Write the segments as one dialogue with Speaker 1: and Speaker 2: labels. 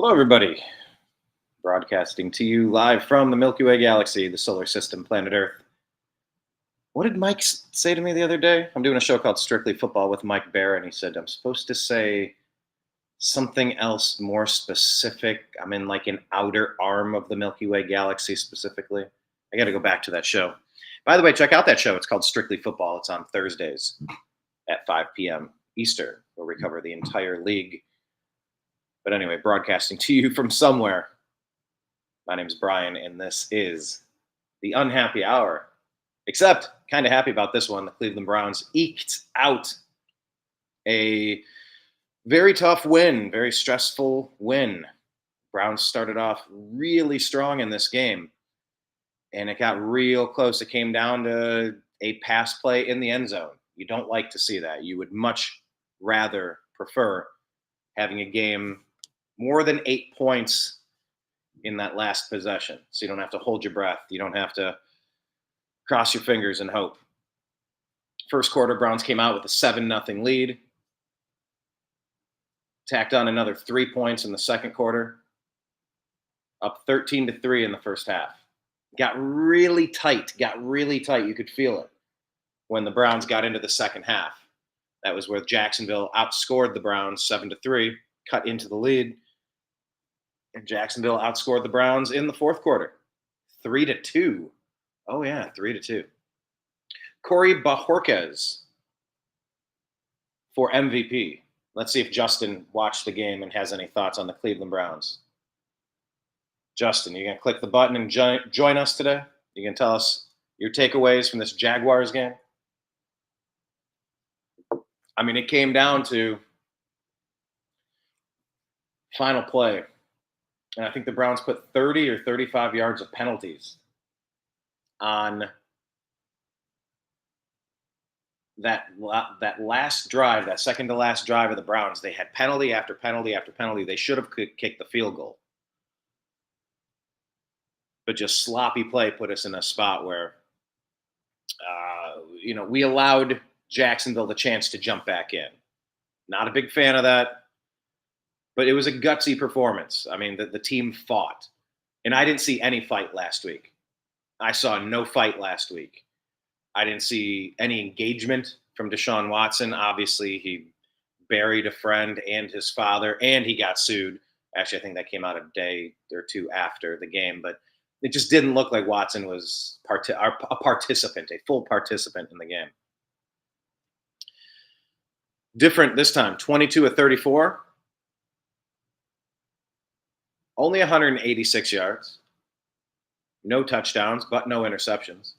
Speaker 1: Hello, everybody. Broadcasting to you live from the Milky Way galaxy, the solar system, planet Earth. What did Mike say to me the other day? I'm doing a show called Strictly Football with Mike Bear, and he said I'm supposed to say something else more specific. I'm in like an outer arm of the Milky Way galaxy specifically. I got to go back to that show. By the way, check out that show. It's called Strictly Football. It's on Thursdays at 5 p.m. Eastern, where we cover the entire league. But anyway, broadcasting to you from somewhere. My name's Brian, and this is the Unhappy Hour. Except, kind of happy about this one. The Cleveland Browns eked out a very tough win, very stressful win. Browns started off really strong in this game, and it got real close. It came down to a pass play in the end zone. You don't like to see that. You would much rather prefer having a game more than 8 points in that last possession. So you don't have to hold your breath. You don't have to cross your fingers and hope. First quarter, Browns came out with a 7-0 lead. Tacked on another 3 points in the second quarter. Up 13-3 in the first half. Got really tight. You could feel it when the Browns got into the second half. That was where Jacksonville outscored the Browns 7-3, cut into the lead. And Jacksonville outscored the Browns in the fourth quarter, 3-2. Oh yeah, 3-2. Corey Bajorquez for MVP. Let's see if Justin watched the game and has any thoughts on the Cleveland Browns. Justin, you gonna click the button and join us today? You can tell us your takeaways from this Jaguars game? I mean, it came down to final play. And I think the Browns put 30 or 35 yards of penalties on that last drive, that second to last drive of the Browns. They had penalty after penalty after penalty. They should have kicked the field goal. But just sloppy play put us in a spot where, we allowed Jacksonville the chance to jump back in. Not a big fan of that. But it was a gutsy performance. I mean, the team fought. And I didn't see any fight last week. I saw no fight last week. I didn't see any engagement from Deshaun Watson. Obviously, he buried a friend and his father, and he got sued. Actually, I think that came out a day or two after the game. But it just didn't look like Watson was a participant, a full participant in the game. Different this time, 22-34. Only 186 yards, no touchdowns, but no interceptions.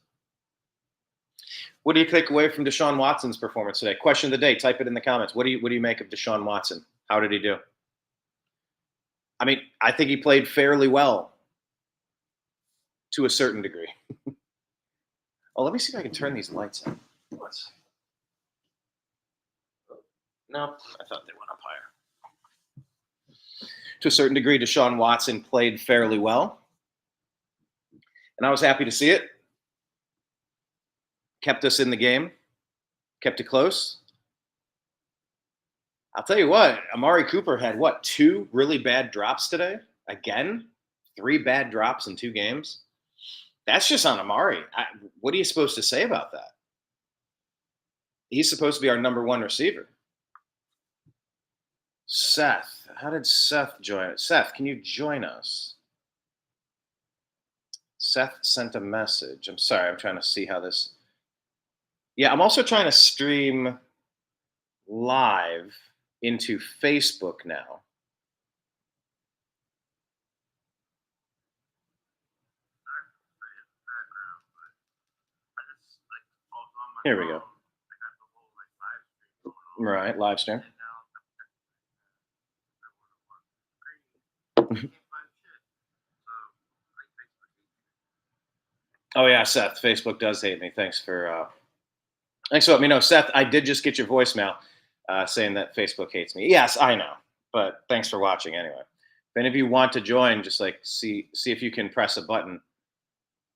Speaker 1: What do you take away from Deshaun Watson's performance today? Question of the day. Type it in the comments. What do you make of Deshaun Watson? How did he do? I mean, I think he played fairly well to a certain degree. Oh, let me see if I can turn these lights on. Nope, I thought they went up higher. To a certain degree, Deshaun Watson played fairly well. And I was happy to see it. Kept us in the game. Kept it close. I'll tell you what, Amari Cooper had, 2 really bad drops today? Again? 3 bad drops in 2 games? That's just on Amari. What are you supposed to say about that? He's supposed to be our number 1 receiver. Seth. How did Seth join us? Seth, can you join us? Seth sent a message. I'm sorry. I'm trying to see how this. Yeah, I'm also trying to stream live into Facebook now. Here we go. Right, live stream. Oh yeah, Seth. Facebook does hate me. Thanks for letting me know, Seth. I did just get your voicemail saying that Facebook hates me. Yes, I know, but thanks for watching anyway. If any of you want to join, just see if you can press a button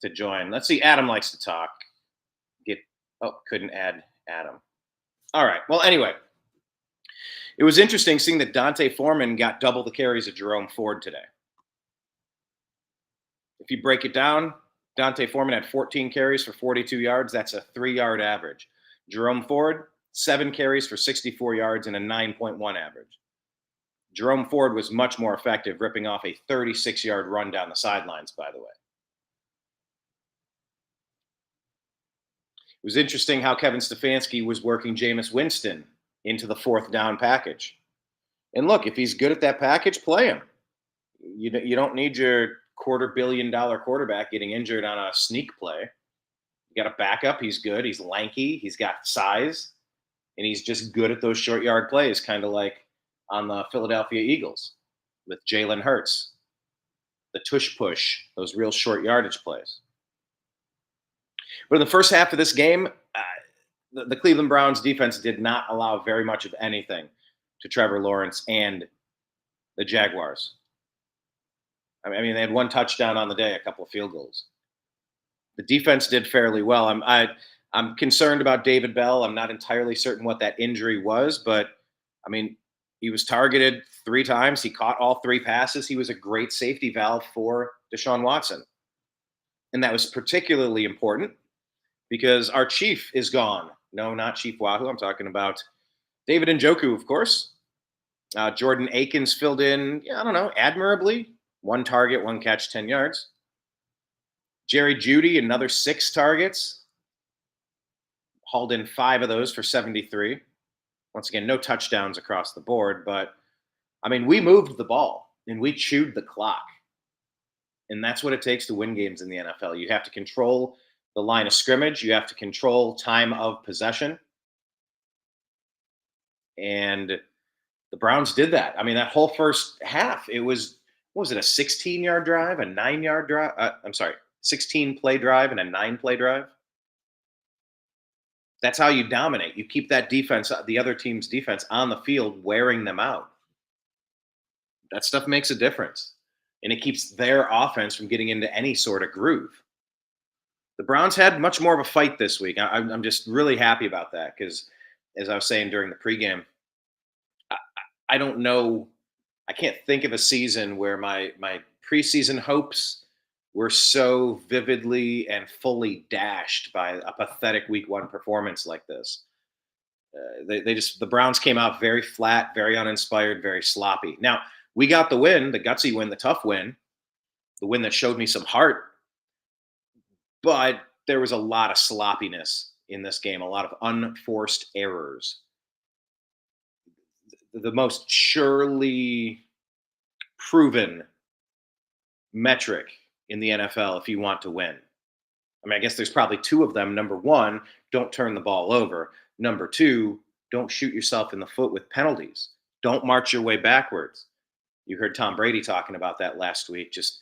Speaker 1: to join. Let's see. Adam likes to talk. Couldn't add Adam. All right. Well, anyway, It was interesting seeing that Dante Foreman got double the carries of Jerome Ford today. If you break it down, Dante Foreman had 14 carries for 42 yards. That's a 3-yard average. Jerome Ford, 7 carries for 64 yards and a 9.1 average. Jerome Ford was much more effective, ripping off a 36-yard run down the sidelines, by the way. It was interesting how Kevin Stefanski was working Jameis Winston into the 4th down package. And look, if he's good at that package, play him. You don't need your $250 million quarterback getting injured on a sneak play. You got a backup. He's good. He's lanky. He's got size. And he's just good at those short yard plays, kind of like on the Philadelphia Eagles with Jalen Hurts. The tush push, those real short yardage plays. But in the first half of this game, the Cleveland Browns defense did not allow very much of anything to Trevor Lawrence and the Jaguars. I mean, they had 1 touchdown on the day, a couple of field goals. The defense did fairly well. I'm concerned about David Bell. I'm not entirely certain what that injury was, but I mean, he was targeted 3 times. He caught all 3 passes. He was a great safety valve for Deshaun Watson. And that was particularly important because our chief is gone. No, not Chief Wahoo. I'm talking about David Njoku, of course. Jordan Akins filled in, admirably. 1 target, 1 catch, 10 yards. Jerry Jeudy, another 6 targets. Hauled in 5 of those for 73. Once again, no touchdowns across the board, but I mean, we moved the ball and we chewed the clock. And that's what it takes to win games in the NFL. You have to control the line of scrimmage. You have to control time of possession. And the Browns did that. I mean, that whole first half, it was, what was it, a 16-yard drive, a 9-yard drive? 16-play drive and a 9-play drive. That's how you dominate. You keep that defense, the other team's defense, on the field, wearing them out. That stuff makes a difference. And it keeps their offense from getting into any sort of groove. The Browns had much more of a fight this week. I'm just really happy about that because, as I was saying during the pregame, I don't know. I can't think of a season where my preseason hopes were so vividly and fully dashed by a pathetic week 1 performance like this. The Browns came out very flat, very uninspired, very sloppy. Now, we got the win, the gutsy win, the tough win, the win that showed me some heart. But there was a lot of sloppiness in this game, a lot of unforced errors. The most surely proven metric in the NFL if you want to win. I mean, I guess there's probably 2 of them. Number 1, don't turn the ball over. Number 2, don't shoot yourself in the foot with penalties. Don't march your way backwards. You heard Tom Brady talking about that last week. Just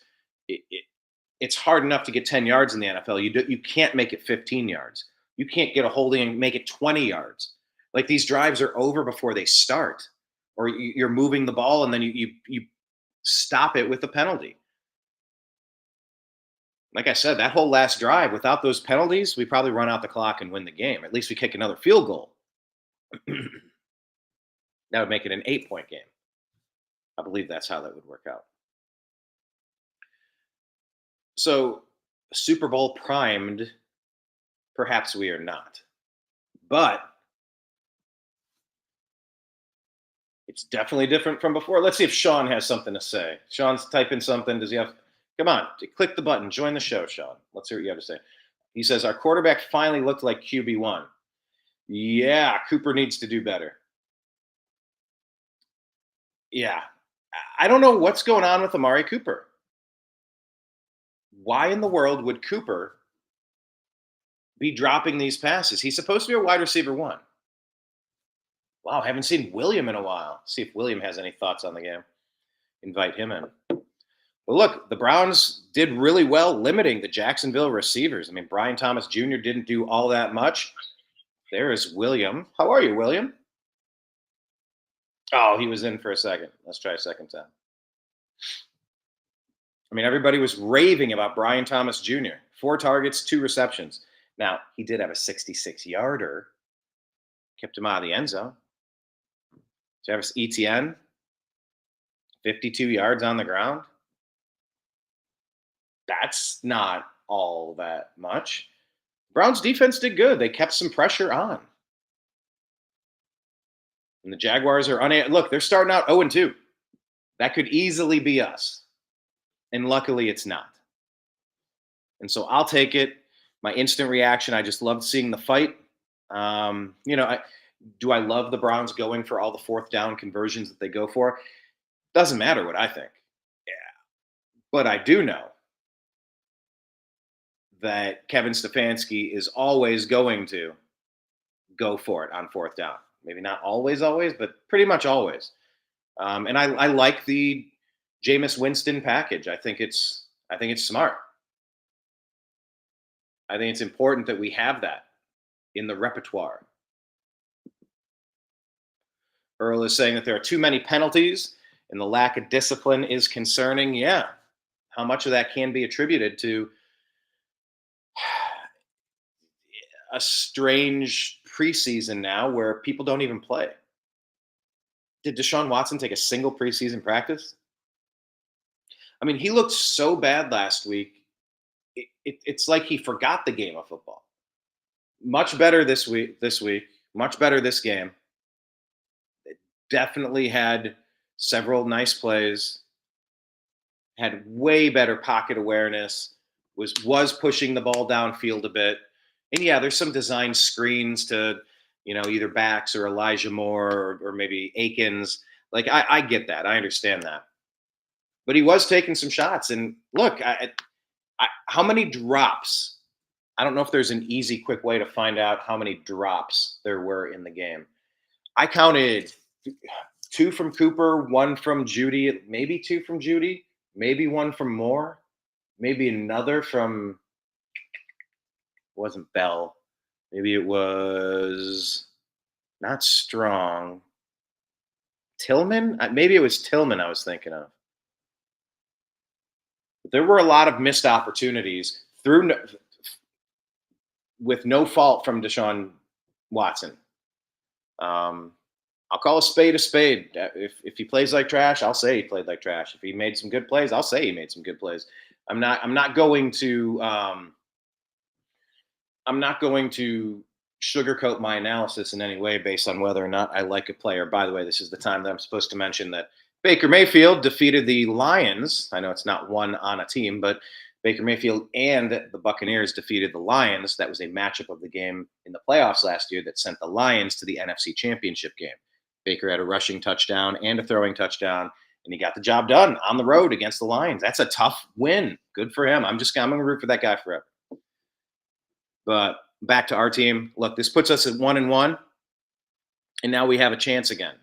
Speaker 1: it's hard enough to get 10 yards in the NFL. You can't make it 15 yards. You can't get a holding and make it 20 yards. Like, these drives are over before they start, or you're moving the ball and then you stop it with a penalty. Like I said, that whole last drive, without those penalties, we probably run out the clock and win the game. At least we kick another field goal. That would make it an 8-point game. I believe that's how that would work out. So, Super Bowl primed, perhaps we are not. But it's definitely different from before. Let's see if Sean has something to say. Sean's typing something. Does he have... Come on, click the button. Join the show, Sean. Let's hear what you have to say. He says, our quarterback finally looked like QB1. Yeah, Cooper needs to do better. Yeah. I don't know what's going on with Amari Cooper. Why in the world would Cooper be dropping these passes? He's supposed to be a wide receiver 1. Wow, haven't seen William in a while. See if William has any thoughts on the game. Invite him in. But look, the Browns did really well limiting the Jacksonville receivers. I mean, Brian Thomas Jr. didn't do all that much. There is William. How are you, William? Oh, he was in for a second. Let's try a second time. I mean, everybody was raving about Brian Thomas Jr. 4 targets, 2 receptions. Now, he did have a 66-yarder. Kept him out of the end zone. Travis Etienne, 52 yards on the ground. That's not all that much. Browns defense did good. They kept some pressure on. And the Jaguars are unable. Look, they're starting out 0-2. That could easily be us. And luckily it's not. And so I'll take it. My instant reaction, I just loved seeing the fight. Do I love the Browns going for all the fourth down conversions that they go for? Doesn't matter what I think. Yeah. But I do know that Kevin Stefanski is always going to go for it on fourth down. Maybe not always, but pretty much always. And I like the Jameis Winston package. I think it's smart. I think it's important that we have that in the repertoire. Earl is saying that there are too many penalties and the lack of discipline is concerning. Yeah. How much of that can be attributed to a strange preseason now where people don't even play? Did Deshaun Watson take a single preseason practice? I mean, he looked so bad last week. It's like he forgot the game of football. Much better this week. Much better this game. It definitely had several nice plays. Had way better pocket awareness. Was pushing the ball downfield a bit. And yeah, there's some design screens to, either backs or Elijah Moore or maybe Akins. Like I get that. I understand that. But he was taking some shots. And look, how many drops? I don't know if there's an easy, quick way to find out how many drops there were in the game. I counted 2 from Cooper, 1 from Judy, maybe 2 from Judy, maybe 1 from Moore, maybe another from, it wasn't Bell. Maybe it was not Strong. Tillman? Maybe it was Tillman I was thinking of. But there were a lot of missed opportunities with no fault from Deshaun Watson. I'll call a spade a spade. If he plays like trash, I'll say he played like trash. If he made some good plays, I'll say he made some good plays. I'm not going to sugarcoat my analysis in any way based on whether or not I like a player. By the way, this is the time that I'm supposed to mention that Baker Mayfield defeated the Lions. I know it's not one on a team, but Baker Mayfield and the Buccaneers defeated the Lions. That was a matchup of the game in the playoffs last year that sent the Lions to the NFC Championship game. Baker had a rushing touchdown and a throwing touchdown, and he got the job done on the road against the Lions. That's a tough win. Good for him. I'm going to root for that guy forever. But back to our team. Look, this puts us at 1-1, and now we have a chance again.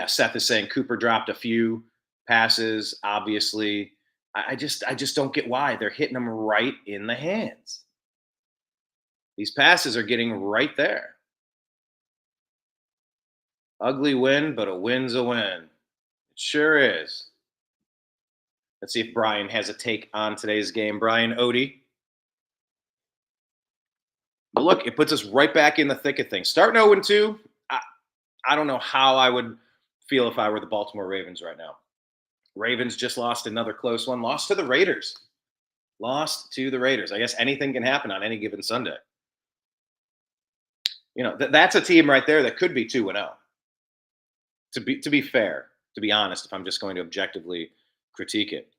Speaker 1: Seth is saying Cooper dropped a few passes, obviously. I just don't get why they're hitting them right in the hands. These passes are getting right there. Ugly win, but a win's a win. It sure is. Let's see if Brian has a take on today's game. Brian Odie. But look, it puts us right back in the thick of things. Starting 0-2, I don't know how I would feel if I were the Baltimore Ravens right now. Ravens just lost another close one. Lost to the Raiders. I guess anything can happen on any given Sunday. That's a team right there that could be 2-0. To be fair, to be honest, if I'm just going to objectively critique it.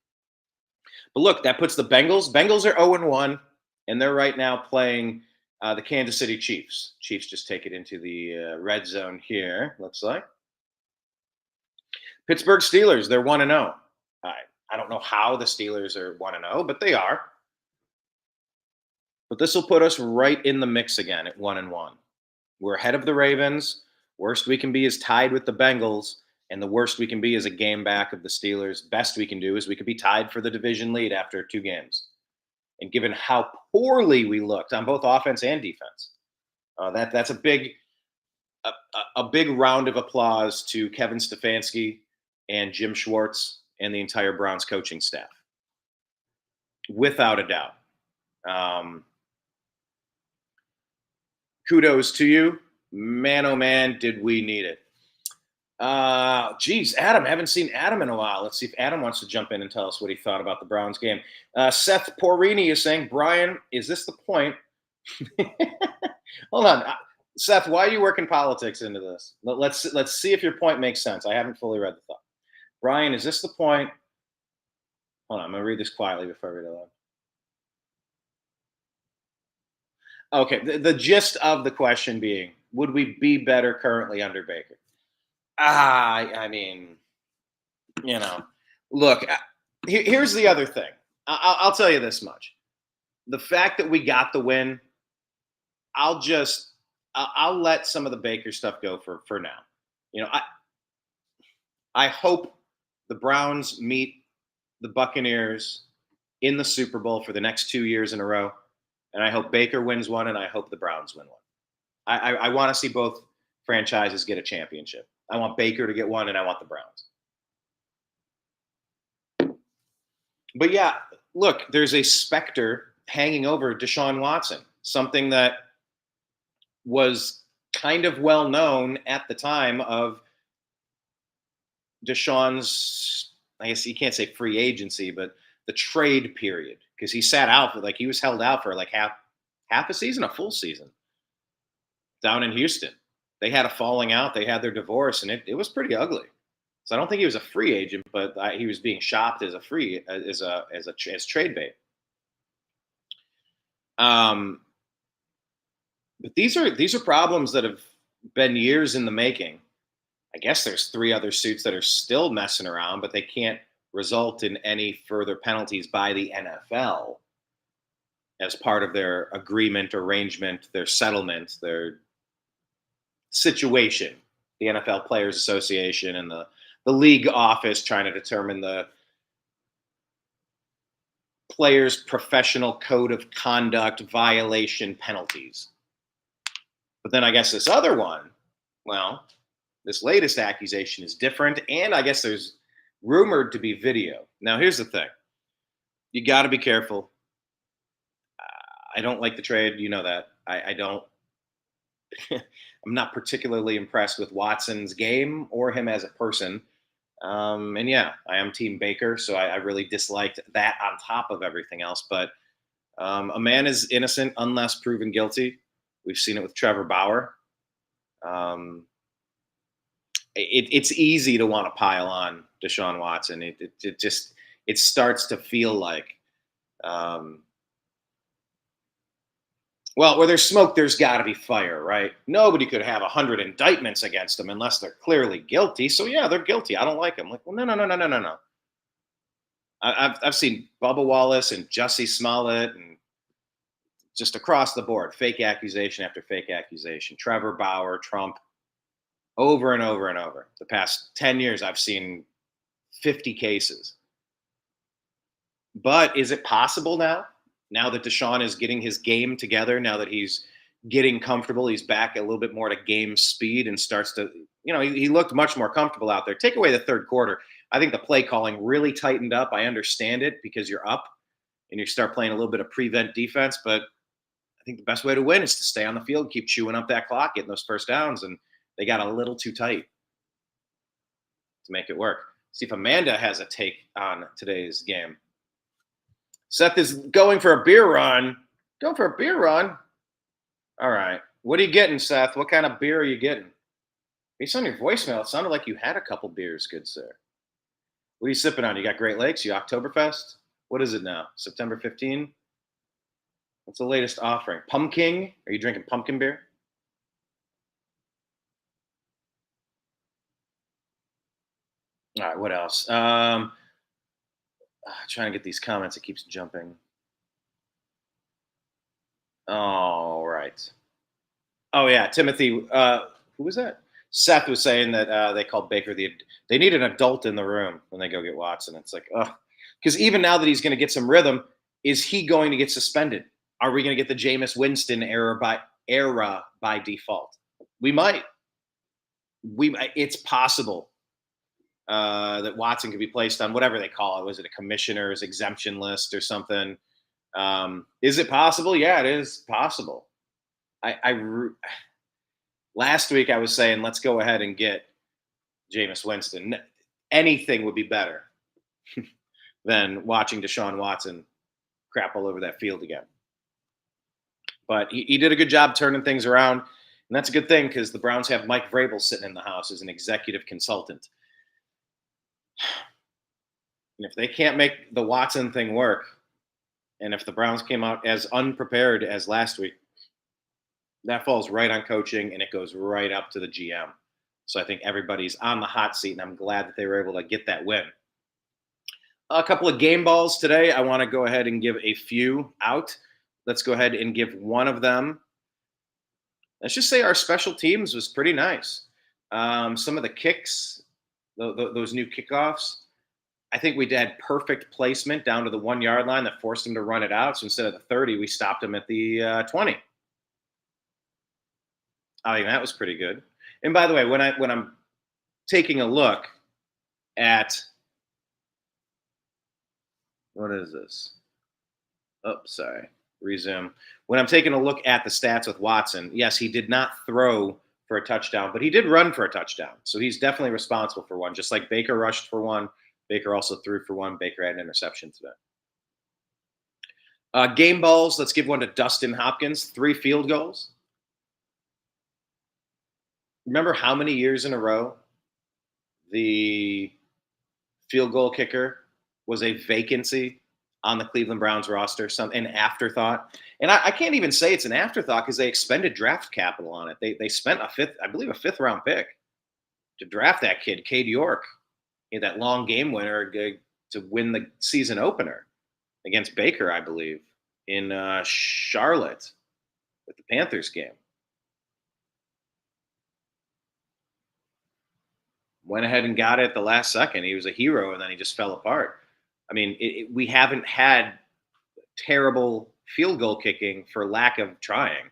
Speaker 1: But look, that puts the Bengals. Bengals are 0-1, and they're right now playing the Kansas City Chiefs. Chiefs just take it into the red zone here, looks like. Pittsburgh Steelers, they're 1-0. I don't know how the Steelers are 1-0, but they are. But this will put us right in the mix again at 1-1. We're ahead of the Ravens. Worst we can be is tied with the Bengals, and the worst we can be is a game back of the Steelers. Best we can do is we could be tied for the division lead after 2 games. And given how poorly we looked on both offense and defense, that's a big round of applause to Kevin Stefanski and Jim Schwartz and the entire Browns coaching staff. Without a doubt. Kudos to you. Man, oh man, did we need it. Geez, Adam, haven't seen Adam in a while. Let's see if Adam wants to jump in and tell us what he thought about the Browns game. Seth Porini is saying, Brian, is this the point? Hold on. Seth, why are you working politics into this? Let's see if your point makes sense. I haven't fully read the thought. Brian, is this the point? Hold on, I'm gonna read this quietly before I read it aloud. Okay, the gist of the question being, would we be better currently under Baker? I mean, you know, look, here's the other thing. I'll tell you this much: the fact that we got the win, I'll let some of the Baker stuff go for now. You know, I hope the Browns meet the Buccaneers in the Super Bowl for the next 2 years in a row, and I hope Baker wins one, and I hope the Browns win one. I want to see both franchises get a championship. I want Baker to get one, and I want the Browns. But yeah, look, there's a specter hanging over Deshaun Watson, something that was kind of well known at the time of Deshaun's, I guess you can't say free agency, but the trade period, because he sat out for he was held out for like half a season, a full season down in Houston. They had a falling out, they had their divorce, and it was pretty ugly. So I don't think he was a free agent, but he was being shopped as as trade bait. But these are problems that have been years in the making. I guess there's 3 other suits that are still messing around, but they can't result in any further penalties by the NFL as part of their agreement, arrangement, their settlement, their situation. The NFL Players Association and the league office trying to determine the players' professional code of conduct violation penalties. But then I guess this other one, well, this latest accusation is different, and I guess there's rumored to be video. Now, here's the thing. You got to be careful. I don't like the trade. You know that. I don't. I'm not particularly impressed with Watson's game or him as a person. And yeah, I am Team Baker, so I really disliked that on top of everything else. But a man is innocent unless proven guilty. We've seen it with Trevor Bauer. It's easy to want to pile on Deshaun Watson. It starts to feel like, well, where there's smoke, there's got to be fire, right? Nobody could have 100 indictments against them unless they're clearly guilty. So yeah, they're guilty. I don't like them. Like, well, no. I've seen Bubba Wallace and Jussie Smollett and just across the board, fake accusation after fake accusation. Trevor Bauer, Trump, over and over and over. The past 10 years, I've seen 50 cases. But is it possible now? Now that Deshaun is getting his game together, now that he's getting comfortable, he's back a little bit more to game speed and starts to, he looked much more comfortable out there. Take away the third quarter. I think the play calling really tightened up. I understand it because you're up and you start playing a little bit of prevent defense. But I think the best way to win is to stay on the field, keep chewing up that clock, getting those first downs. And they got a little too tight to make it work. See if Amanda has a take on today's game. Seth is going for a beer run. Going for a beer run? All right. What are you getting, Seth? What kind of beer are you getting? Based on your voicemail, it sounded like you had a couple beers, good sir. What are you sipping on? You got Great Lakes? You Oktoberfest? What is it now? September 15? What's the latest offering? Pumpkin? Are you drinking pumpkin beer? All right, what else? Trying to get these comments. It keeps jumping. All right. Oh, yeah. Timothy, who was that? Seth was saying that they called Baker they need an adult in the room when they go get Watson. It's like, oh, because even now that he's going to get some rhythm, is he going to get suspended? Are we going to get the Jameis Winston era by default? We might. It's possible that Watson could be placed on whatever they call it. Was it a commissioner's exemption list or something? Is it possible? Yeah, it is possible. Last week I was saying, let's go ahead and get Jameis Winston. Anything would be better than watching Deshaun Watson crap all over that field again. But he did a good job turning things around. And that's a good thing because the Browns have Mike Vrabel sitting in the house as an executive consultant. And if they can't make the Watson thing work, and if the Browns came out as unprepared as last week, that falls right on coaching and it goes right up to the GM. So I think everybody's on the hot seat, and I'm glad that they were able to get that win. A couple of game balls today. I want to go ahead and give a few out. Let's go ahead and give one of them. Let's just say our special teams was pretty nice. Some of the kicks, those new kickoffs, I think we had perfect placement down to the 1 yard line that forced them to run it out. So instead of the 30, we stopped them at the 20. I think that was pretty good. And by the way, when I'm taking a look at what is this? Oh, sorry. Resume. When I'm taking a look at the stats with Watson, yes, he did not throw for a touchdown, but he did run for a touchdown. So he's definitely responsible for one. Just like Baker rushed for one, Baker also threw for one. Baker had an interception today. Game balls, let's give one to Dustin Hopkins. 3 field goals. Remember how many years in a row the field goal kicker was a vacancy on the Cleveland Browns roster, an afterthought. And I can't even say it's an afterthought because they expended draft capital on it. They spent a fifth round pick to draft that kid, Cade York, that long game winner to win the season opener against Baker, I believe, in Charlotte with the Panthers game. Went ahead and got it at the last second. He was a hero, and then he just fell apart. I mean, we haven't had terrible field goal kicking for lack of trying.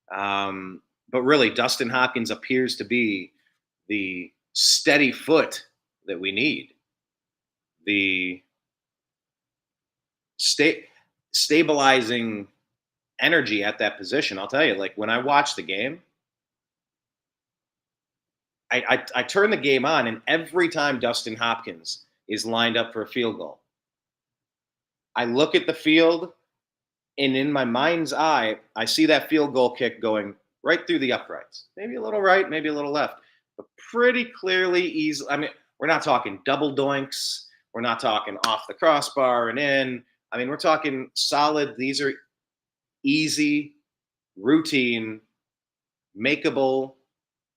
Speaker 1: But really, Dustin Hopkins appears to be the steady foot that we need. The stabilizing energy at that position. I'll tell you, like when I watch the game, I turn the game on, and every time Dustin Hopkins is lined up for a field goal, I look at the field, and in my mind's eye, I see that field goal kick going right through the uprights. Maybe a little right, maybe a little left, but pretty clearly easy. I mean, we're not talking double doinks. We're not talking off the crossbar and in. I mean, we're talking solid. These are easy, routine, makeable,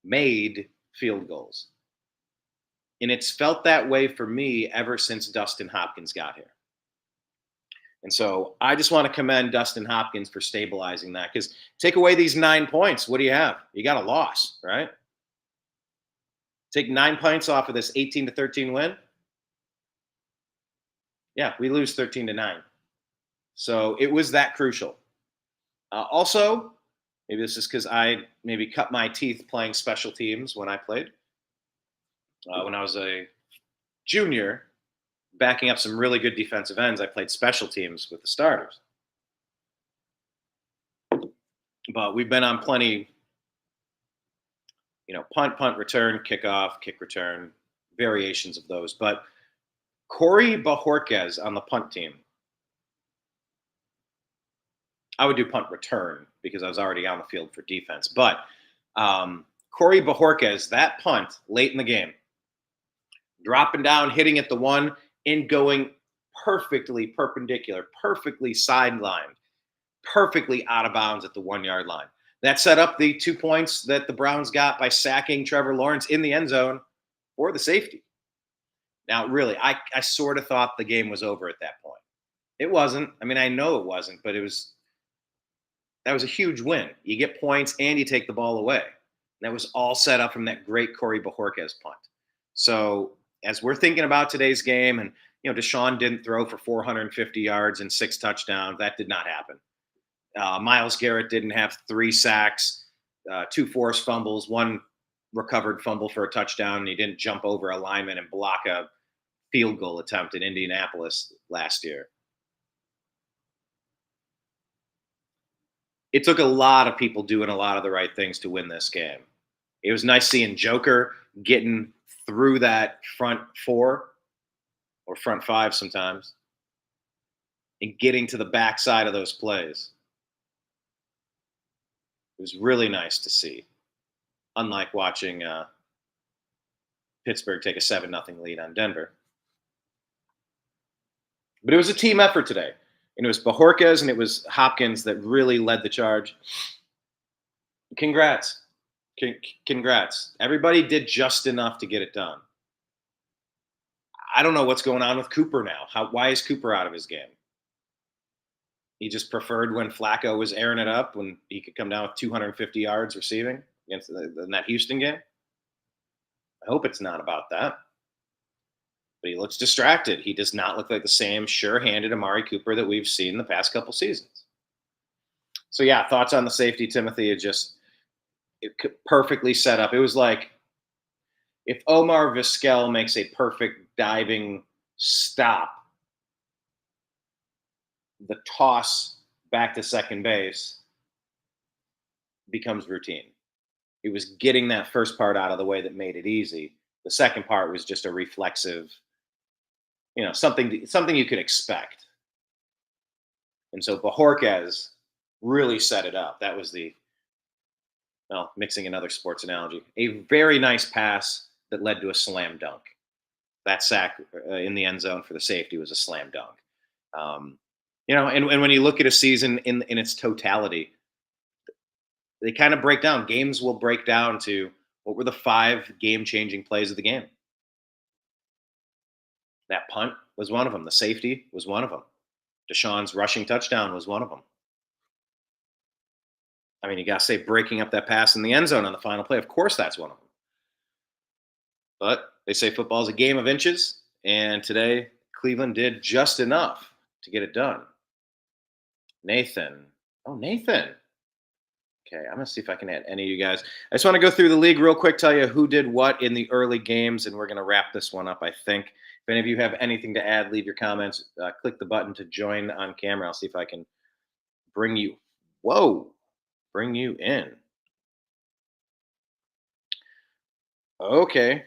Speaker 1: made field goals. And it's felt that way for me ever since Dustin Hopkins got here. And so I just want to commend Dustin Hopkins for stabilizing that, because take away these 9 points. What do you have? You got a loss, right? Take 9 points off of this 18-13 win. Yeah, we lose 13-9. So it was that crucial. Also, maybe this is because I maybe cut my teeth playing special teams when I played. When I was a junior, backing up some really good defensive ends, I played special teams with the starters. But we've been on plenty, punt, return, kickoff, kick return, variations of those. But Corey Bajorquez on the punt team, I would do punt return because I was already on the field for defense. But Corey Bajorquez, that punt late in the game, dropping down, hitting at the 1, and going perfectly perpendicular, perfectly sidelined, perfectly out of bounds at the 1 yard line. That set up the 2 points that the Browns got by sacking Trevor Lawrence in the end zone for the safety. Now, really, I sort of thought the game was over at that point. It wasn't. I mean, I know it wasn't, but that was a huge win. You get points and you take the ball away. And that was all set up from that great Corey Bajorquez punt. So as we're thinking about today's game, and Deshaun didn't throw for 450 yards and 6 touchdowns. That did not happen. Myles Garrett didn't have 3 sacks, 2 forced fumbles, 1 recovered fumble for a touchdown, and he didn't jump over a lineman and block a field goal attempt in Indianapolis last year. It took a lot of people doing a lot of the right things to win this game. It was nice seeing Joker getting through that front four or front five sometimes and getting to the backside of those plays. It was really nice to see, unlike watching Pittsburgh take a 7-0 lead on Denver. But it was a team effort today. And it was Bajorquez and it was Hopkins that really led the charge. Congrats. Congrats. Everybody did just enough to get it done. I don't know what's going on with Cooper now. Why is Cooper out of his game? He just preferred when Flacco was airing it up, when he could come down with 250 yards receiving against in that Houston game. I hope it's not about that. But he looks distracted. He does not look like the same sure-handed Amari Cooper that we've seen the past couple seasons. So, yeah, thoughts on the safety, Timothy? It perfectly set up. It was like if Omar Vizquel makes a perfect diving stop, the toss back to second base becomes routine. It was getting that first part out of the way that made it easy. The second part was just a reflexive, something you could expect. And so Bajorquez really set it up. That was mixing another sports analogy, a very nice pass that led to a slam dunk. That sack in the end zone for the safety was a slam dunk. And when you look at a season in its totality, they kind of break down. Games will break down to what were the 5 game-changing plays of the game. That punt was one of them. The safety was one of them. Deshaun's rushing touchdown was one of them. I mean, you got to say breaking up that pass in the end zone on the final play. Of course, that's one of them. But they say football is a game of inches, and today Cleveland did just enough to get it done. Nathan. Oh, Nathan. Okay, I'm going to see if I can add any of you guys. I just want to go through the league real quick, tell you who did what in the early games, and we're going to wrap this one up, I think. If any of you have anything to add, leave your comments. Click the button to join on camera. I'll see if I can bring you in. Okay.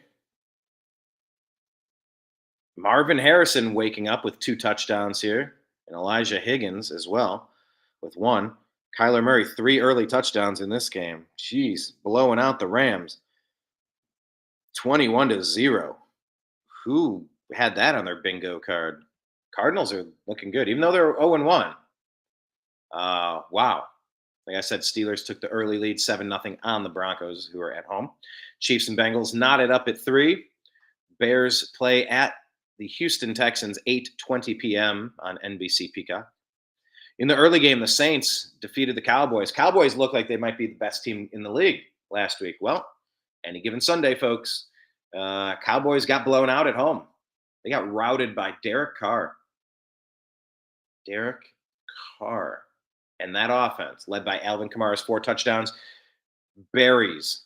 Speaker 1: Marvin Harrison waking up with 2 touchdowns here, and Elijah Higgins as well with 1. Kyler Murray, 3 early touchdowns in this game. Jeez, blowing out the Rams. 21-0. Who had that on their bingo card? Cardinals are looking good, even though they're 0-1. Wow. Like I said, Steelers took the early lead, 7-0 on the Broncos, who are at home. Chiefs and Bengals knotted up at 3. Bears play at the Houston Texans, 8:20 p.m. on NBC Peacock. In the early game, the Saints defeated the Cowboys. Cowboys look like they might be the best team in the league last week. Well, any given Sunday, folks, Cowboys got blown out at home. They got routed by Derek Carr. And that offense, led by Alvin Kamara's 4 touchdowns, destroys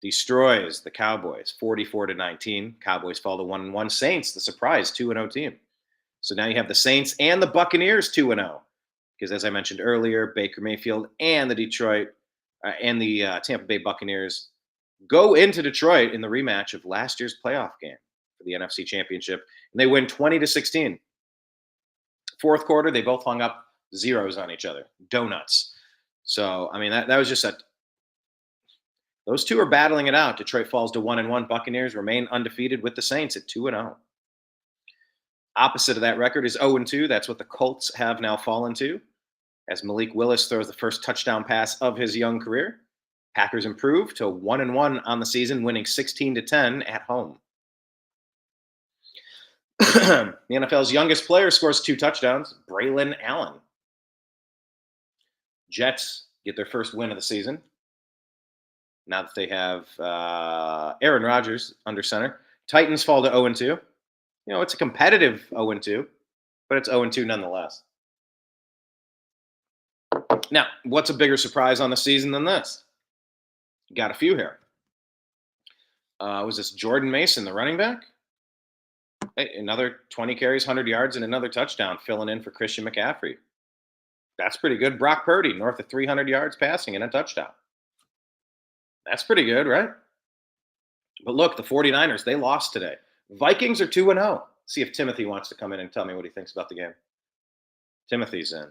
Speaker 1: the Cowboys, 44-19. Cowboys fall to 1-1. Saints, the surprise, 2-0 team. So now you have the Saints and the Buccaneers 2-0. Because as I mentioned earlier, Baker Mayfield and the Tampa Bay Buccaneers go into Detroit in the rematch of last year's playoff game for the NFC Championship, and they win 20-16. Fourth quarter, they both hung up zeros on each other, donuts. So I mean, that was just those two are battling it out. Detroit falls to 1-1. Buccaneers remain undefeated with the Saints at 2-0. Opposite of that record is 0-2. That's what the Colts have now fallen to, as Malik Willis throws the first touchdown pass of his young career. Packers improve to 1-1 on the season, winning 16-10 at home. The NFL's youngest player scores 2 touchdowns, Braylon Allen. Jets get their first win of the season, now that they have Aaron Rodgers under center. Titans fall to 0-2. It's a competitive 0-2, but it's 0-2 nonetheless. Now, what's a bigger surprise on the season than this? Got a few here. Was this Jordan Mason, the running back? Hey, another 20 carries, 100 yards, and another touchdown, filling in for Christian McCaffrey. That's pretty good. Brock Purdy, north of 300 yards passing and a touchdown. That's pretty good, right? But look, the 49ers, they lost today. Vikings are 2-0. See if Timothy wants to come in and tell me what he thinks about the game. Timothy's in.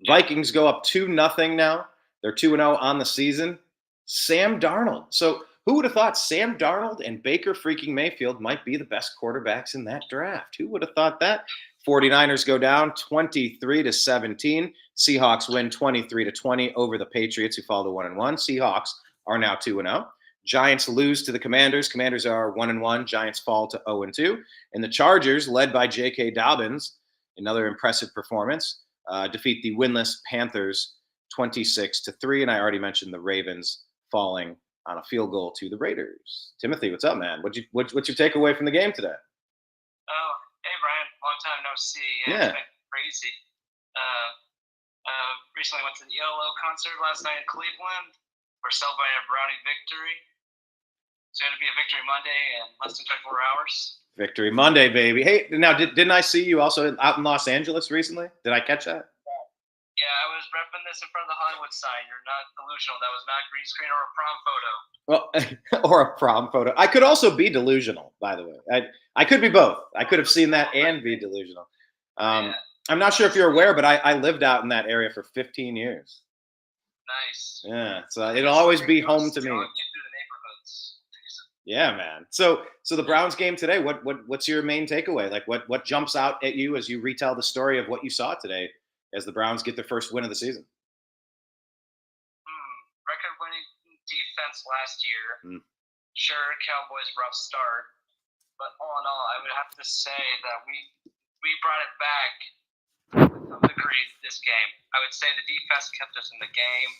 Speaker 1: Vikings go up 2-0 now. They're 2-0 on the season. Sam Darnold. So who would have thought Sam Darnold and Baker freaking Mayfield might be the best quarterbacks in that draft? Who would have thought that? 49ers go down 23-17. Seahawks win 23-20 over the Patriots, who fall to 1-1. Seahawks are now 2-0. Giants lose to the Commanders. Commanders are 1-1. Giants fall to 0-2. And the Chargers, led by J.K. Dobbins, another impressive performance, defeat the winless Panthers 26-3. And I already mentioned the Ravens falling on a field goal to the Raiders. Timothy, what's up, man? What's your takeaway from the game today?
Speaker 2: Oh, hey, Brian. Long time no see.
Speaker 1: Yeah.
Speaker 2: It's been crazy. Recently went to the ELO concert last night in Cleveland. We're celebrating a Brownie victory. It's going to be a Victory Monday in less than 24 hours.
Speaker 1: Victory Monday, baby. Hey, now, didn't I see you also out in Los Angeles recently? Did I catch that?
Speaker 2: Yeah, I was repping this in front of the Hollywood sign. You're not delusional. That was not green screen or a prom photo.
Speaker 1: Well, or a prom photo. I could also be delusional, by the way. I could be both. I could have seen that and be delusional.
Speaker 2: Yeah.
Speaker 1: I'm not sure if you're aware, but I lived out in that area for 15 years.
Speaker 2: Nice.
Speaker 1: Yeah, so it'll always be home to me.
Speaker 2: You through the neighborhoods.
Speaker 1: Yeah, man. So the Browns game today. What's your main takeaway? Like, what jumps out at you as you retell the story of what you saw today as the Browns get their first win of the season?
Speaker 2: Record-winning defense last year. Sure, Cowboys rough start, but all in all, I would have to say that we brought it back to some degree this game. I would say the defense kept us in the game,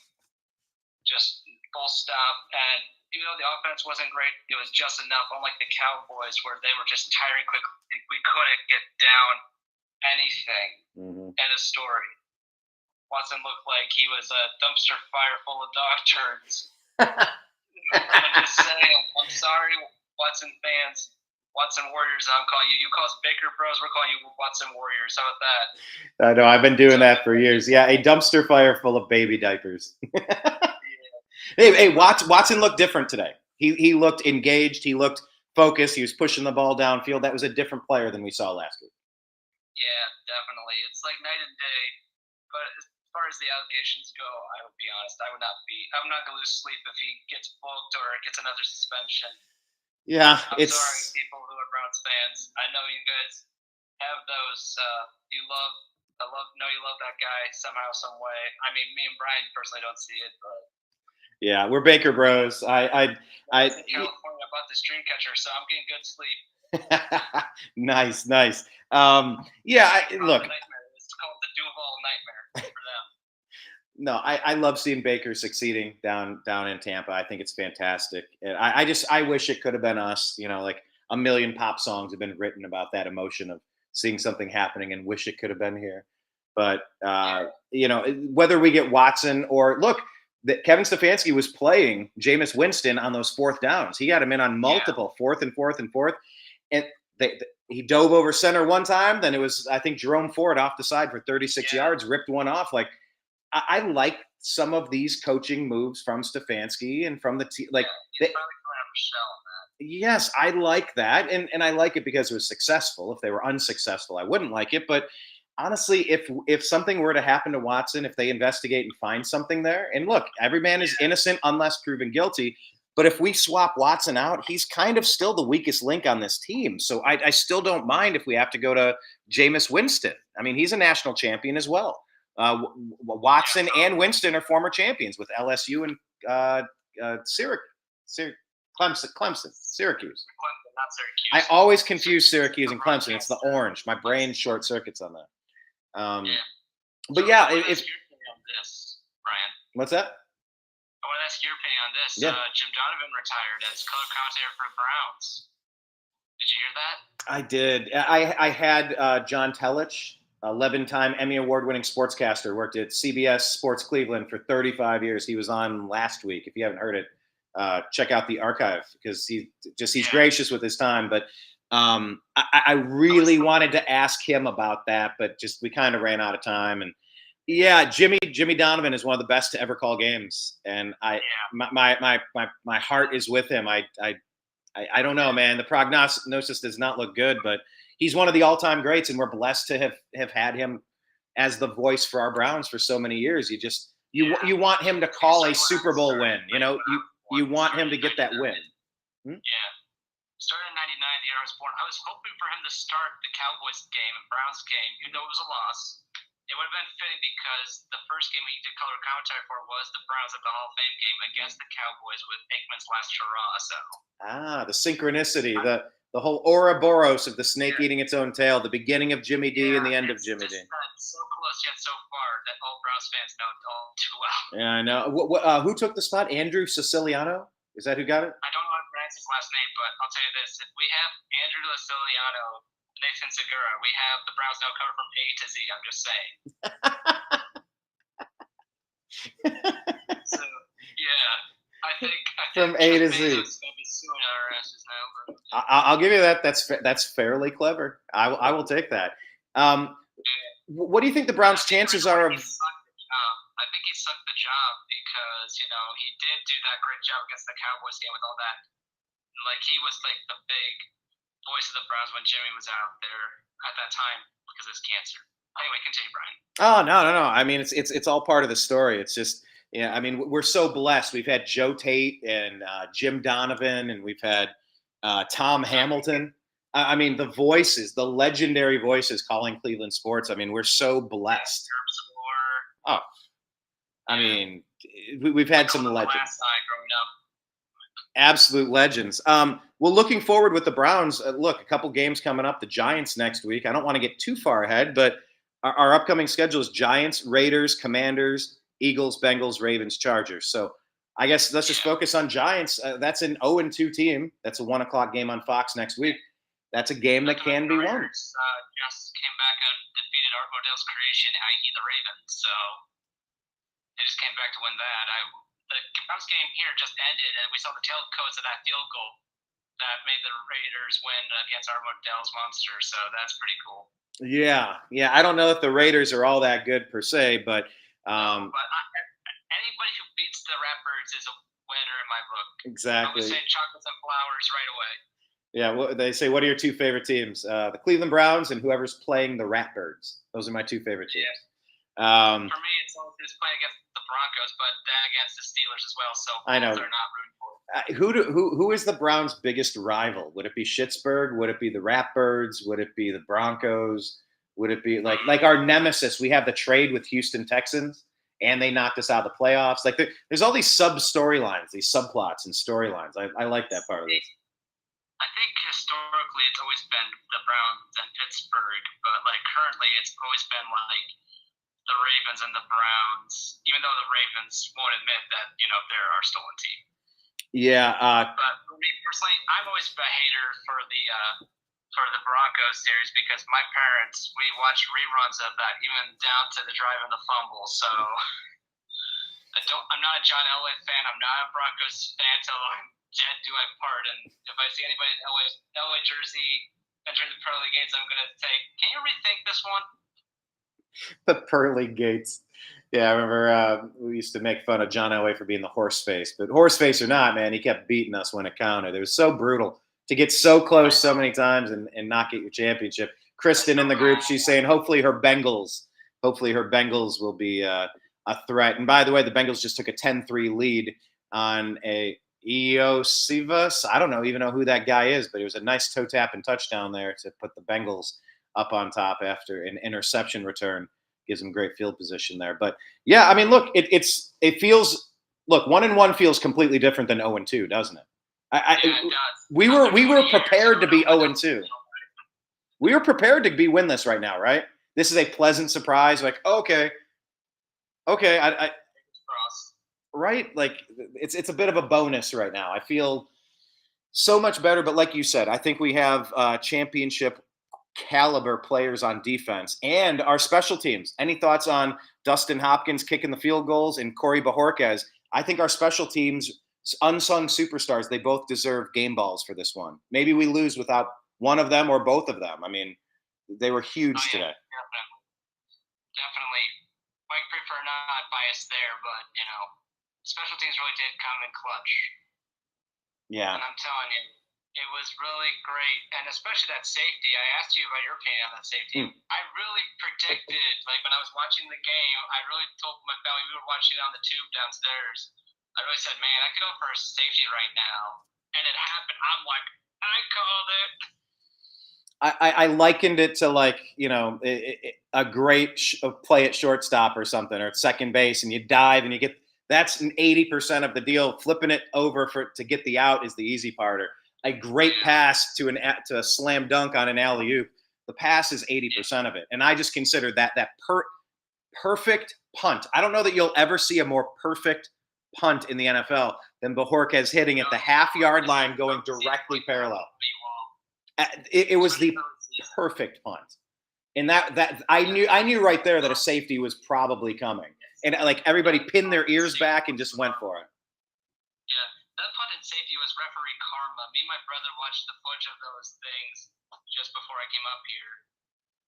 Speaker 2: just full stop. And even though the offense wasn't great, it was just enough. Unlike the Cowboys, where they were just tiring quickly, we couldn't get down anything. End of story. Watson looked like he was a dumpster fire full of dog turds. I'm just saying, I'm sorry, Watson fans, Watson Warriors, I'm calling you. You call us Baker Bros, we're calling you Watson Warriors. How about that?
Speaker 1: I know, I've been doing that for years. Yeah, a dumpster fire full of baby diapers. Hey, Watson looked different today. He looked engaged. He looked focused. He was pushing the ball downfield. That was a different player than we saw last week.
Speaker 2: Yeah, definitely. It's like night and day. But as far as the allegations go, I would be honest. I'm not going to lose sleep if he gets booked or gets another suspension.
Speaker 1: Yeah,
Speaker 2: I'm sorry, people who are Browns fans. I know you guys have those. You love that guy somehow, some way. I mean, me and Brian personally don't see it, but
Speaker 1: yeah, we're Baker Bros.
Speaker 2: in California, I bought this dream catcher, so I'm getting good sleep.
Speaker 1: Nice. Look.
Speaker 2: It's called the Duval nightmare for them.
Speaker 1: No, I love seeing Baker succeeding down in Tampa. I think it's fantastic. And I wish it could have been us. You know, like a million pop songs have been written about that emotion of seeing something happening and wish it could have been here. But you know, whether we get Watson or look, that Kevin Stefanski was playing Jameis Winston on those fourth downs. He got him in on multiple fourth and fourth, and he dove over center one time. Then it was, I think, Jerome Ford off the side for 36 yards, ripped one off. Like, I like some of these coaching moves from Stefanski and from the team. Like, yes, I like that, and I like it because it was successful. If they were unsuccessful, I wouldn't like it. But honestly, if something were to happen to Watson, if they investigate and find something there, and look, every man is innocent unless proven guilty. But if we swap Watson out, he's kind of still the weakest link on this team. So I still don't mind if we have to go to Jameis Winston. I mean, he's a national champion as well. Watson and Winston are former champions with LSU and Clemson, Syracuse.
Speaker 2: Not Syracuse.
Speaker 1: I always confuse Syracuse and Clemson. It's the orange. My brain short circuits on that. But yeah, if
Speaker 2: this, Brian.
Speaker 1: What's that?
Speaker 2: I want to ask your opinion on this.
Speaker 1: Yeah.
Speaker 2: Jim Donovan retired as color commentator for the Browns. Did you hear that?
Speaker 1: I did. I had John Telich, 11-time Emmy Award-winning sportscaster, worked at CBS Sports Cleveland for 35 years. He was on last week. If you haven't heard it, check out the archive because he's gracious with his time. But I really wanted to ask him about that, but just we kind of ran out of time. And yeah, Jimmy Donovan is one of the best to ever call games, and my heart is with him. I I don't know, man. The prognosis does not look good, but he's one of the all-time greats, and we're blessed to have had him as the voice for our Browns for so many years. You want him to call a Super Bowl win. You know, you want him to get that win.
Speaker 2: Yeah. Started in 99, the year I was born. I was hoping for him to start the Cowboys game and Browns game, even though it was a loss. It would have been fitting because the first game he did color commentary for was the Browns at the Hall of Fame game against the Cowboys with Aikman's last hurrah. So
Speaker 1: the synchronicity, the whole Ouroboros of the snake eating its own tail, the beginning of Jimmy D and the end of Jimmy D.
Speaker 2: So close yet so far that all Browns fans know all too well.
Speaker 1: Yeah, I know. Who took the spot? Andrew Siciliano? Is that who got it?
Speaker 2: I don't know how to pronounce his last name, but I'll tell you this: if we have Andrew Siciliano, Nathan Segura, we have the Browns now covered from A to Z. I'm just saying. So yeah, I think
Speaker 1: from A to Z. I'll give you that. That's fairly clever. I will take that. What do you think the Browns' chances are of?
Speaker 2: I think he sucked the job because he did do that great job against the Cowboys game with all that. Like he was like the big voice of the Browns when Jimmy was out there at that time because of his cancer. Anyway, continue, Brian.
Speaker 1: Oh no. I mean, it's all part of the story. It's just I mean, we're so blessed. We've had Joe Tate and Jim Donovan, and we've had Tom Hamilton. I mean, the legendary voices calling Cleveland sports. I mean, we're so blessed. Oh, I mean, we've had some legends. Absolute legends. Well, looking forward with the Browns, look, a couple games coming up. The Giants next week. I don't want to get too far ahead, but our upcoming schedule is Giants, Raiders, Commanders, Eagles, Bengals, Ravens, Chargers. So I guess let's just focus on Giants. That's an 0-2 team. That's a 1:00 game on Fox next week. That's a game that can be won.
Speaker 2: Just came back and defeated Art Modell's creation, i.e. the Ravens. So they just came back to win that. The Browns game here just ended, and we saw the tailcoats of that field goal that made the Raiders win against Art Modell's monster. So that's pretty cool.
Speaker 1: Yeah. I don't know if the Raiders are all that good per se, but
Speaker 2: anybody who beats the Ratbirds is a winner in my book.
Speaker 1: Exactly.
Speaker 2: I would say chocolates and flowers right away.
Speaker 1: Yeah, they say, what are your two favorite teams? The Cleveland Browns and whoever's playing the Ratbirds. Those are my two favorite teams.
Speaker 2: Yeah. For me, it's always playing against the Broncos, but then against the Steelers as well. So
Speaker 1: I know.
Speaker 2: They're not rooting for.
Speaker 1: Who is the Browns' biggest rival? Would it be Schittsburg? Would it be the Ratbirds? Would it be the Broncos? Would it be like our nemesis? We have the trade with Houston Texans, and they knocked us out of the playoffs. Like there's all these sub-storylines, these subplots and storylines. I like that part of this.
Speaker 2: I think historically it's always been the Browns and Pittsburgh, but like currently it's always been like the Ravens and the Browns, even though the Ravens won't admit that they're our stolen team.
Speaker 1: Yeah.
Speaker 2: But for me personally, I'm always a hater for the Broncos series because my parents, we watch reruns of that even down to the drive and the fumble. So I'm not a John Elway fan. I'm not a Broncos fan till I'm dead do I part. And if I see anybody in Elway jersey entering the pearly gates, I'm gonna say, can you rethink this one?
Speaker 1: The pearly gates. Yeah, I remember we used to make fun of John Elway for being the horse face, but horse face or not, man, he kept beating us when it counted. It was so brutal to get so close so many times and not get your championship. Kristen in the group, she's saying hopefully her Bengals will be a threat. And by the way, the Bengals just took a 10-3 lead on a Eo Sivas. I don't even know who that guy is, but it was a nice toe tap and touchdown there to put the Bengals up on top after an interception return. Gives them great field position there. But yeah, I mean, look, it feels 1-1 feels completely different than 0-2, doesn't it? We were prepared to be 0-2. We were prepared to be winless right now, right? This is a pleasant surprise. Like, okay, right? Like it's a bit of a bonus right now. I feel so much better, but like you said, I think we have championship caliber players on defense and our special teams. Any thoughts on Dustin Hopkins kicking the field goals and Corey Bajorquez? I think our special teams, unsung superstars, they both deserve game balls for this one. Maybe we lose without one of them or both of them. I mean, they were huge today.
Speaker 2: Definitely. Mike Prefer not biased there, but special teams really did come in clutch.
Speaker 1: Yeah.
Speaker 2: And I'm telling you, It was really great, and especially that safety. I asked you about your opinion on that safety. I really predicted, like when I was watching the game, I really told my family, we were watching it on the tube downstairs. I really said, man, I could go for a safety right now. And it happened. I'm like, I called it.
Speaker 1: I likened it to like, a great play at shortstop or something, or at second base, and you dive and you get, that's 80% of the deal. Flipping it over to get the out is the easy part. Or a great pass to a slam dunk on an alley oop. The pass is 80% of it, and I just consider that perfect punt. I don't know that you'll ever see a more perfect punt in the NFL than Bajorquez hitting at the half-yard line, going directly parallel. It was the perfect punt, and that I knew right there that a safety was probably coming, and like everybody pinned their ears back and just went for it.
Speaker 2: Yeah, that punt and safety was referee karma. Me and my brother watched the footage of those things just before I came up here.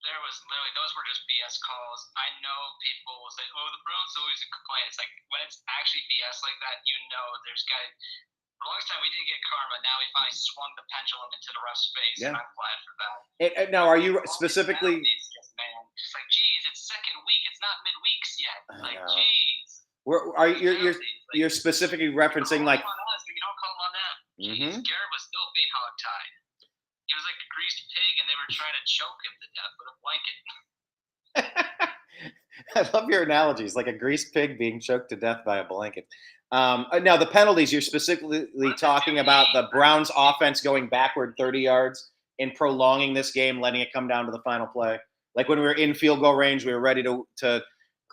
Speaker 2: There was literally, those were just BS calls. I know people will say, "Oh, the Browns always complain." It's like when it's actually BS like that, there's guys. For the longest time, we didn't get karma. Now we finally swung the pendulum into the ref's face, and I'm glad for that.
Speaker 1: Now, are you specifically?
Speaker 2: Just like, geez, it's second week. It's not midweeks yet. Like, geez.
Speaker 1: You're specifically referencing like?
Speaker 2: You don't call them on them. Geez, Garrett was still being hogtied. He was like a greased pig, and they were trying to choke him to death with a blanket.
Speaker 1: I love your analogies, like a greased pig being choked to death by a blanket. Now, the penalties, you're specifically talking about the Browns offense going backward 30 yards and prolonging this game, letting it come down to the final play. Like when we were in field goal range, we were ready to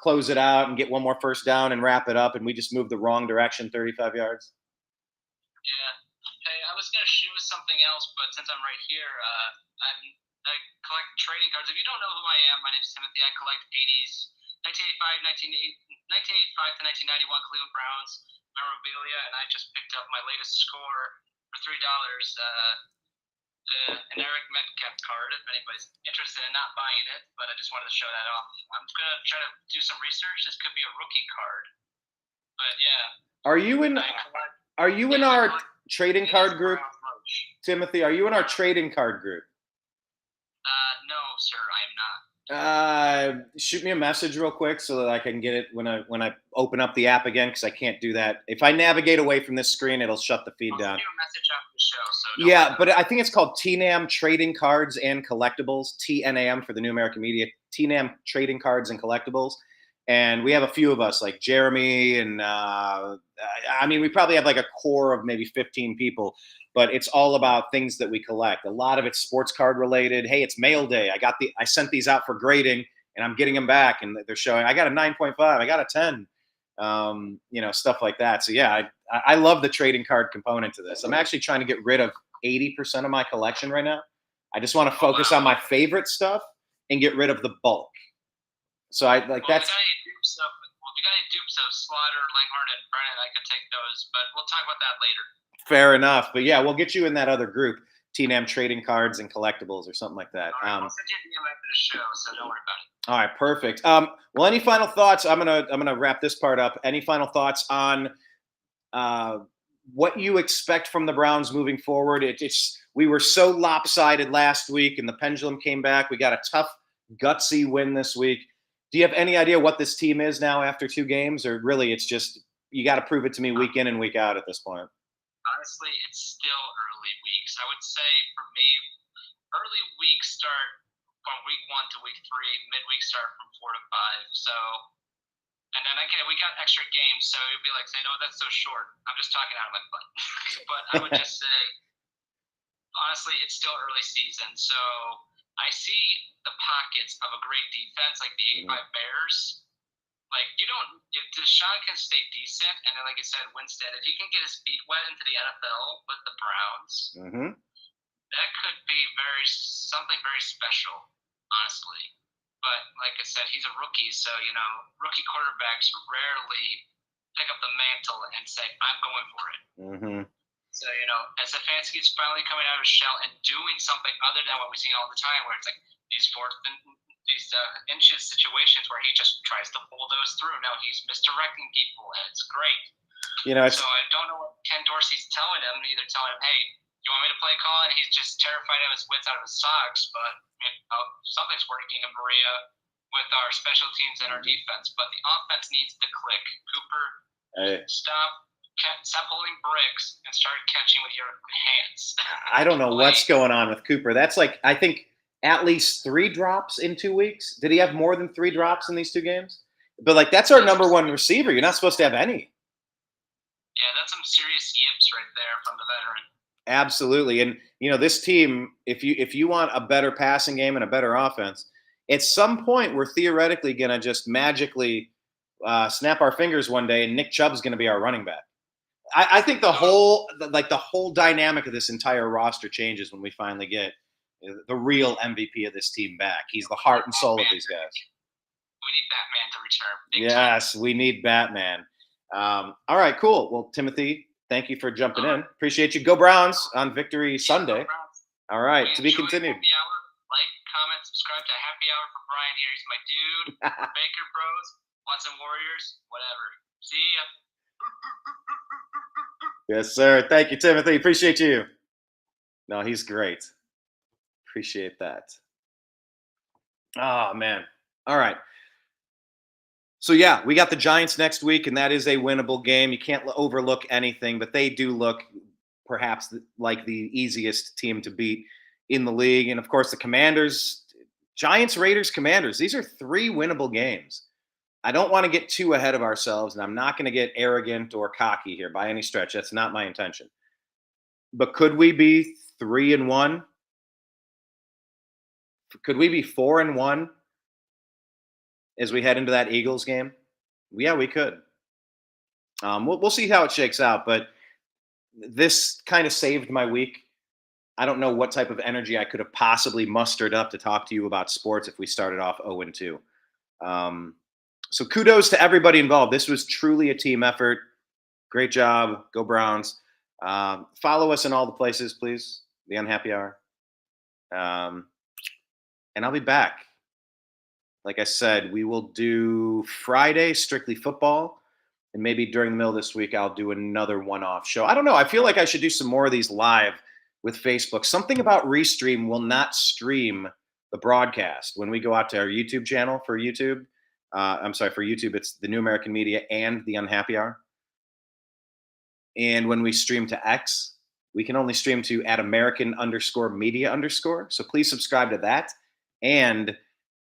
Speaker 1: close it out and get one more first down and wrap it up, and we just moved the wrong direction 35 yards.
Speaker 2: Yeah. Hey, I was going to shoot something else, but since I'm right here, I collect trading cards. If you don't know who I am, my name is Timothy. I collect 80s, 1985 to 1991 Cleveland Browns memorabilia, and I just picked up my latest score for $3. An Eric Metcalf card, if anybody's interested in not buying it, but I just wanted to show that off. I'm going to try to do some research. This could be a rookie card. But yeah.
Speaker 1: Are you in our trading card group? Timothy, are you in our trading card group?
Speaker 2: No, sir, I am not.
Speaker 1: Shoot me a message real quick so that I can get it when I open up the app again, because I can't do that. If I navigate away from this screen, it'll shut the feed down.
Speaker 2: I'll send you a message after the show. So
Speaker 1: yeah, but I think it's called TNAM Trading Cards and Collectibles. TNAM for the New American Media. TNAM Trading Cards and Collectibles. And we have a few of us, like Jeremy, and we probably have like a core of maybe 15 people, but it's all about things that we collect. A lot of it's sports card related. Hey, it's mail day. I sent these out for grading, and I'm getting them back, and they're showing I got a 9.5, I got a 10, stuff like that. So yeah, I love the trading card component to this. I'm actually trying to get rid of 80% of my collection right now. I just want to focus on my favorite stuff and get rid of the bulk. So that's.
Speaker 2: If you got any dupes of Slaughter, Langhorn, and Brennan, I could take those, but we'll talk about that later.
Speaker 1: Fair enough. But yeah, we'll get you in that other group, TNAM Trading Cards and Collectibles or something like that.
Speaker 2: All right, I'll send you a DM after the show, so don't worry about it.
Speaker 1: All right, perfect. Well, any final thoughts? I'm gonna wrap this part up. Any final thoughts on what you expect from the Browns moving forward? We were so lopsided last week, and the pendulum came back. We got a tough, gutsy win this week. Do you have any idea what this team is now after 2 games, or really it's just you got to prove it to me week in and week out at this point?
Speaker 2: Honestly, it's still early weeks. I would say for me, early weeks start from week 1 to week 3. Midweek start from 4 to 5. So, and then again, we got extra games, so you'd be like, "Say no, that's so short." I'm just talking out of my butt. But I would just say, honestly, it's still early season, so I see the pockets of a great defense, like the 85 Bears. Like, if Deshaun can stay decent, and then, like I said, Winstead, if he can get his feet wet into the NFL with the Browns, that could be something very special, honestly. But like I said, he's a rookie, so, rookie quarterbacks rarely pick up the mantle and say, "I'm going for it." So, as Stefanski's finally coming out of his shell and doing something other than what we see all the time, where it's like these inches situations where he just tries to bulldoze through. No, he's misdirecting people, and it's great. So I don't know what Ken Dorsey's telling him. Either telling him, "Hey, you want me to play call? And he's just terrified of his wits out of his socks. But something's working in Berea with our special teams and our defense. But the offense needs to click. Cooper, stop holding bricks and start catching with your hands.
Speaker 1: I don't know what's going on with Cooper. That's like, I think, at least 3 drops in 2 weeks. Did he have more than 3 drops in these 2 games? But, like, that's our number 1 receiver. You're not supposed to have any.
Speaker 2: Yeah, that's some serious yips right there from the veteran.
Speaker 1: Absolutely. And, this team, if you want a better passing game and a better offense, at some point we're theoretically going to just magically snap our fingers one day and Nick Chubb's going to be our running back. I think the whole dynamic of this entire roster changes when we finally get the real MVP of this team back. He's the heart and soul of these guys.
Speaker 2: We need Batman to return.
Speaker 1: Yes, we need Batman. All right, cool. Well, Timothy, thank you for jumping in. Appreciate you. Go Browns on Victory Sunday. All right, to be continued.
Speaker 2: Happy hour. Like, comment, subscribe to Happy Hour for Brian here. He's my dude. Baker Bros, Watson Warriors, whatever. See ya.
Speaker 1: Yes, sir. Thank you, Timothy. Appreciate you. No, he's great. Appreciate that. Oh, man. All right. So, yeah, we got the Giants next week, and that is a winnable game. You can't overlook anything, but they do look perhaps like the easiest team to beat in the league. And, of course, the Commanders, Giants, Raiders, Commanders. These are 3 winnable games. I don't want to get too ahead of ourselves, and I'm not going to get arrogant or cocky here by any stretch. That's not my intention. But could we be 3-1? Could we be 4-1 as we head into that Eagles game? Yeah, we could. We'll see how it shakes out, but this kind of saved my week. I don't know what type of energy I could have possibly mustered up to talk to you about sports if we started off 0-2. So kudos to everybody involved. This was truly a team effort. Great job. Go Browns. Follow us in all the places, please. The Unhappy Hour. And I'll be back. Like I said, we will do Friday, strictly football. And maybe during the middle of this week, I'll do another one-off show. I don't know. I feel like I should do some more of these live with Facebook. Something about Restream will not stream the broadcast when we go out to our YouTube channel for YouTube. For YouTube, it's The New American Media and The Unhappy Hour. And when we stream to X, we can only stream to @American_media_. So please subscribe to that and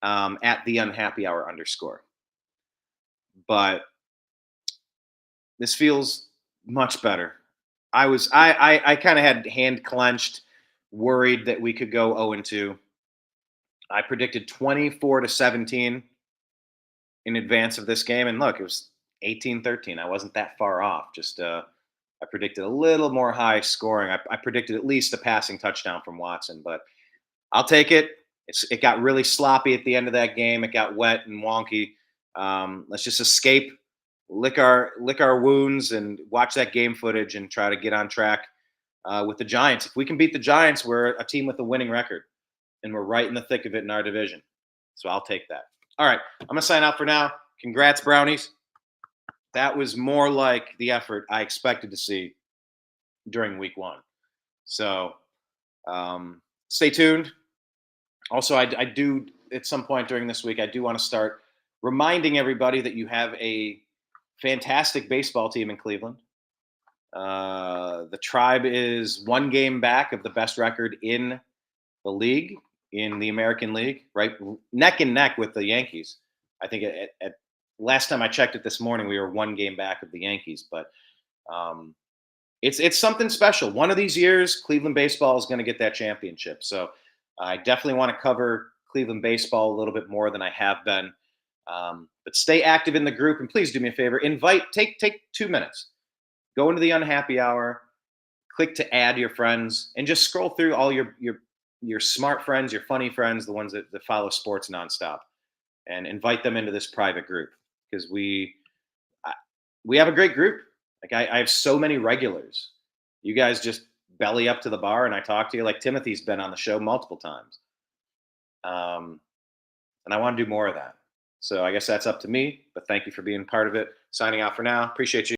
Speaker 1: at The Unhappy Hour _. But this feels much better. I kind of had hand clenched, worried that we could go 0-2. I predicted 24-17 in advance of this game, and look, it was 18-13. I wasn't that far off. Just I predicted a little more high scoring. I predicted at least a passing touchdown from Watson, but I'll take it. It got really sloppy at the end of that game. It got wet and wonky. Let's just escape, lick our wounds, and watch that game footage and try to get on track with the Giants. If we can beat the Giants, we're a team with a winning record, and we're right in the thick of it in our division. So I'll take that. All right, I'm going to sign out for now. Congrats, Brownies. That was more like the effort I expected to see during week 1. So stay tuned. Also, I do, at some point during this week, I do want to start reminding everybody that you have a fantastic baseball team in Cleveland. The Tribe is 1 game back of the best record in the league, in the American League, right? Neck and neck with the Yankees. I think at last time I checked it this morning, we were 1 game back of the Yankees. But it's something special. One of these years, Cleveland baseball is going to get that championship. So I definitely want to cover Cleveland baseball a little bit more than I have been. But stay active in the group, and please do me a favor. Take 2 minutes. Go into the Unhappy Hour, click to add your friends, and just scroll through all your smart friends, your funny friends, the ones that follow sports nonstop, and invite them into this private group, because we have a great group. Like I have so many regulars. You guys just belly up to the bar and I talk to you. Like Timothy's been on the show multiple times. And I want to do more of that. So I guess that's up to me, but thank you for being part of it. Signing out for now. Appreciate you.